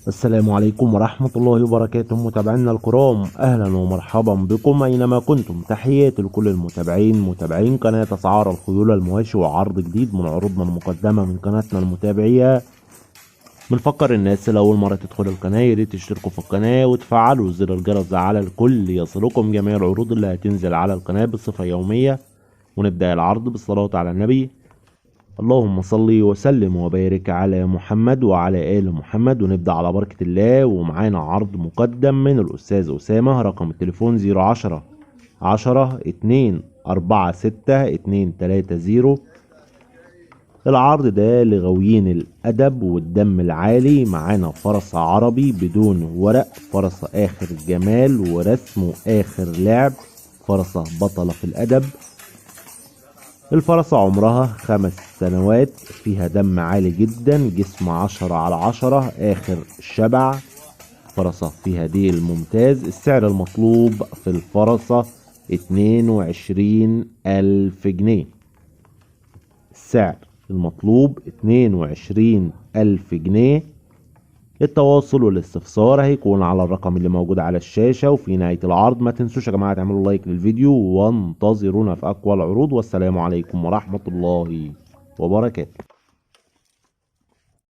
السلام عليكم ورحمة الله وبركاته متابعينا الكرام، أهلا ومرحبا بكم أينما كنتم. تحياتي لكل المتابعين متابعين قناة أسعار الخيول المواشي وعرض جديد من عروضنا المقدمة من قناتنا المتابعية. بنفكر الناس اللي أول مرة تدخل القناة ياريت تشتركوا في القناة وتفعلوا زر الجرس على الكل يصلكم جميع العروض اللي هتنزل على القناة بصفة يومية. ونبدأ العرض بالصلاة على النبي. اللهم صل وسلم وبارك على محمد وعلى آل محمد. ونبدأ على بركة الله، ومعانا عرض مقدم من الأستاذ أسامة. رقم التليفون 010 10 2 4 6 2 3 0. العرض ده لغاويين الأدب والدم العالي. معانا فرس عربي بدون ورق، فرس آخر جمال ورسمه آخر لعب، فرسة بطلة في الأدب. الفرسة عمرها 5 سنوات، فيها دم عالي جدا، جسم 10/10، آخر شبع، فرسة فيها ديل ممتاز. السعر المطلوب في الفرسة 22,000 جنيه. السعر المطلوب 22,000 جنيه. التواصل والاستفسار هيكون على الرقم اللي موجود على الشاشة وفي نهاية العرض. ما تنسوش يا جماعة تعملوا لايك للفيديو وانتظرونا في أقوى العروض، والسلام عليكم ورحمة الله وبركاته.